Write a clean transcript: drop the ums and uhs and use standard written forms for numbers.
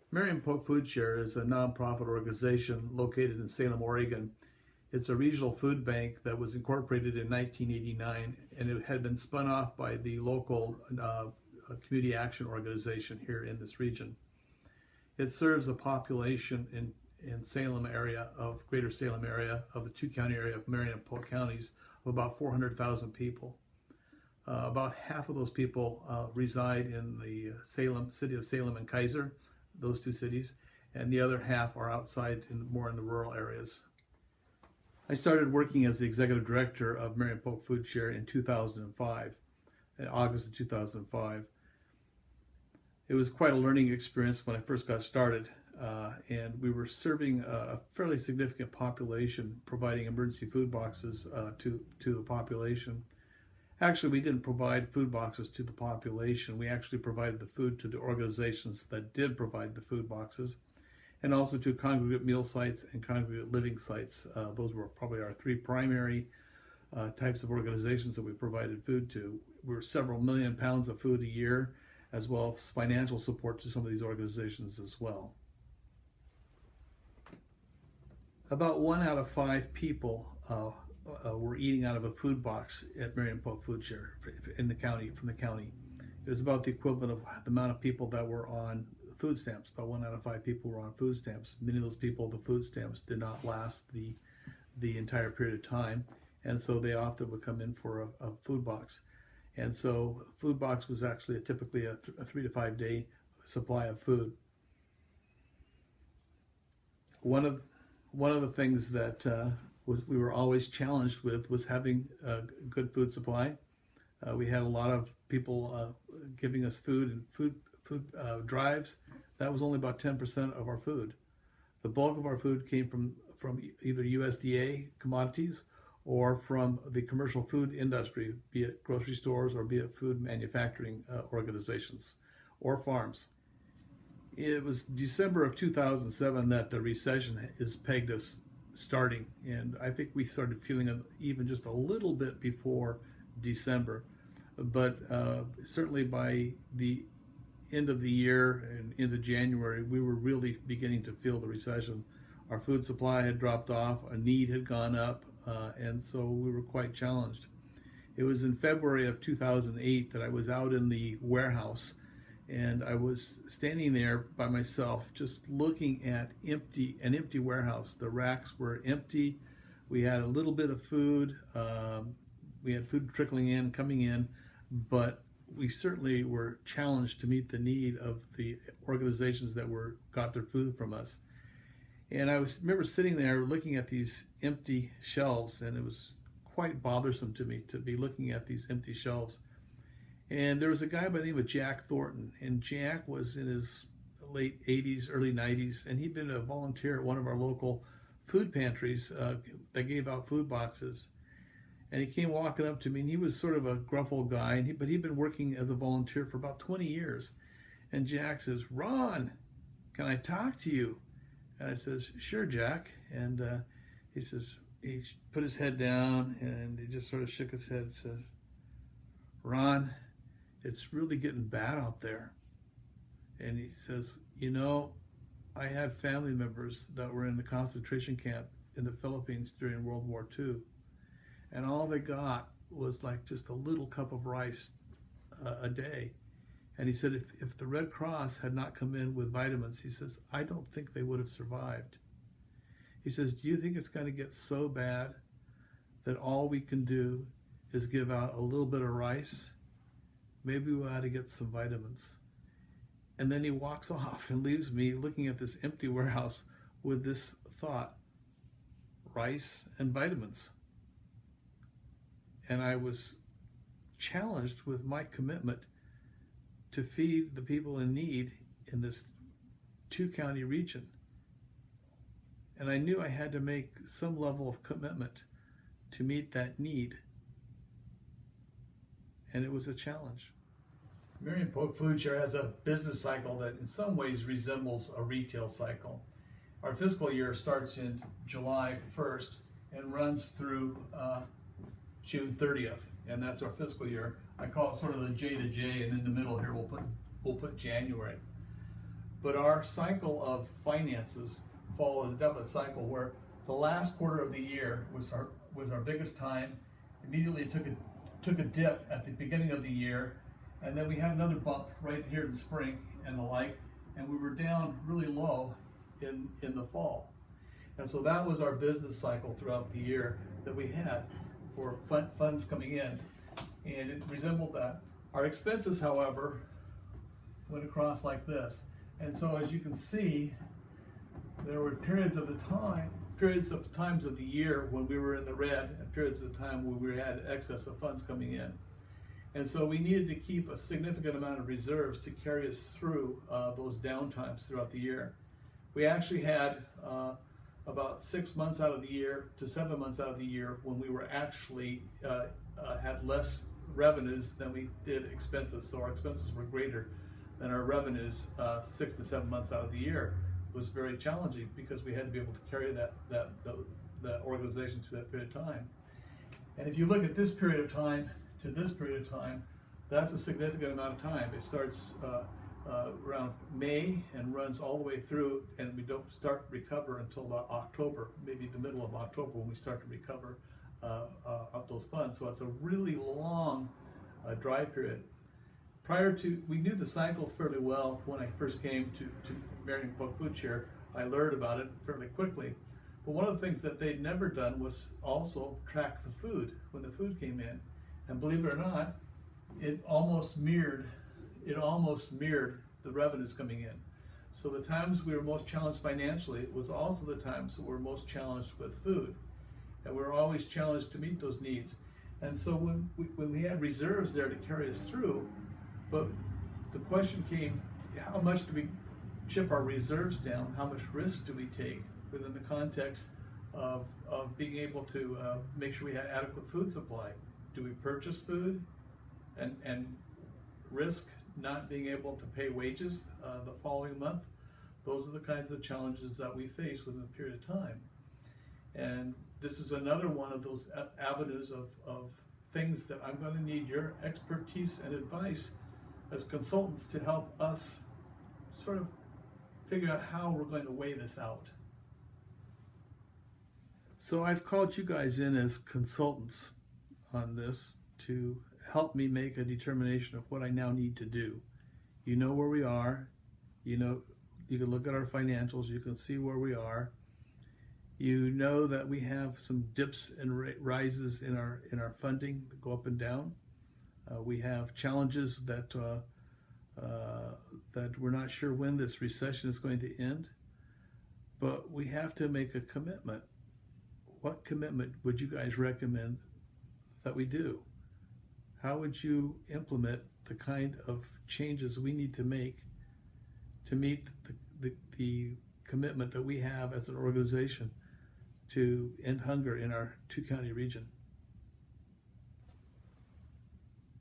Marion Pope Food Share is a nonprofit organization located in Salem, Oregon. It's a regional food bank that was incorporated in 1989, and it had been spun off by the local community action organization here in this region. It serves a population in Salem area, of greater Salem area, of the two-county area of Marion and Polk counties, of about 400,000 people. About half of those people reside in the city of Salem and Kaiser, those two cities, and the other half are outside, more in the rural areas. I started working as the executive director of Marion Polk Food Share in 2005, in August of 2005. It was quite a learning experience when I first got started, and we were serving a fairly significant population, providing emergency food boxes to the population. Actually, we didn't provide food boxes to the population. We actually provided the food to the organizations that did provide the food boxes, and also to congregate meal sites and congregate living sites. Those were probably our three primary types of organizations that we provided food to. We were several million pounds of food a year, as well as financial support to some of these organizations as well. About 1 out of 5 people were eating out of a food box at Marion Polk Food Share in the county, from the county. It was about the equivalent of the amount of people that were on food stamps. About 1 out of 5 people were on food stamps. Many of those people, the food stamps did not last the entire period of time, and so they often would come in for a food box. And so a food box was actually typically a 3 to 5 day supply of food. One of the things that we were always challenged with was having a good food supply. We had a lot of people giving us food and food drives. That was only about 10% of our food. The bulk of our food came from either USDA commodities or from the commercial food industry, be it grocery stores or be it food manufacturing organizations or farms. It was December of 2007 that the recession pegged us starting, and I think we started feeling it even just a little bit before December, but certainly by the end of the year and into January, we were really beginning to feel the recession. Our food supply had dropped off, our need had gone up, and so we were quite challenged. It was in February of 2008 that I was out in the warehouse, and I was standing there by myself just looking at an empty warehouse. The racks were empty. We had a little bit of food. We had food trickling in, coming in, but we certainly were challenged to meet the need of the organizations that got their food from us. And I remember sitting there looking at these empty shelves, and it was quite bothersome to me to be looking at these empty shelves. And there was a guy by the name of Jack Thornton, and Jack was in his late 80s, early 90s, and he'd been a volunteer at one of our local food pantries that gave out food boxes. And he came walking up to me, and he was sort of a gruff old guy, but he'd been working as a volunteer for about 20 years. And Jack says, "Ron, can I talk to you?" And I says, "Sure, Jack." And he says, he put his head down, and he just sort of shook his head and said, "Ron, it's really getting bad out there." And he says, "You know, I had family members that were in the concentration camp in the Philippines during World War II, and all they got was like just a little cup of rice a day." And he said, if the Red Cross had not come in with vitamins, he says, "I don't think they would have survived." He says, "Do you think it's going to get so bad that all we can do is give out a little bit of rice? Maybe we ought to get some vitamins." And then he walks off and leaves me looking at this empty warehouse with this thought: rice and vitamins. And I was challenged with my commitment to feed the people in need in this 2-county region. And I knew I had to make some level of commitment to meet that need. And it was a challenge. Marion Polk Food Share has a business cycle that in some ways resembles a retail cycle. Our fiscal year starts in July 1st and runs through June 30th, and that's our fiscal year. I call it sort of the J to J, and in the middle here we'll put January. but our cycle of finances followed a definite cycle where the last quarter of the year was our biggest time. Immediately it took a dip at the beginning of the year, and then we had another bump right here in the spring and the like, and we were down really low in the fall. And so that was our business cycle throughout the year that we had for funds coming in, and it resembled that. Our expenses, however, went across like this. And so as you can see, there were periods of times of the year when we were in the red, and periods of time when we had excess of funds coming in. And so we needed to keep a significant amount of reserves to carry us through those downtimes throughout the year. We actually had about 6 months out of the year to 7 months out of the year when we were actually had less revenues than we did expenses. So our expenses were greater than our revenues 6 to 7 months out of the year. It was very challenging because we had to be able to carry the organization through that period of time. And if you look at this period of time to this period of time, that's a significant amount of time. It starts around May and runs all the way through, and we don't start recover until about October, maybe the middle of October, when we start to recover of those funds. So it's a really long dry period. We knew the cycle fairly well when I first came to Marion Public Food Share. I learned about it fairly quickly. But one of the things that they'd never done was also track the food when the food came in. And believe it or not, it almost mirrored the revenues coming in. So the times we were most challenged financially was also the times that we were most challenged with food. And we were always challenged to meet those needs. And so when we had reserves there to carry us through, but the question came, how much do we chip our reserves down? How much risk do we take within the context of being able to make sure we had adequate food supply? Do we purchase food and risk not being able to pay wages the following month? Those are the kinds of challenges that we face within a period of time. And this is another one of those avenues of things that I'm going to need your expertise and advice as consultants to help us sort of figure out how we're going to weigh this out. So I've called you guys in as consultants on this to help me make a determination of what I now need to do. You know where we are. You know, you can look at our financials. You can see where we are. You know that we have some dips and rises in our funding that go up and down. We have challenges that we're not sure when this recession is going to end, but we have to make a commitment. What commitment would you guys recommend that we do? How would you implement the kind of changes we need to make to meet the commitment that we have as an organization to end hunger in our two-county region?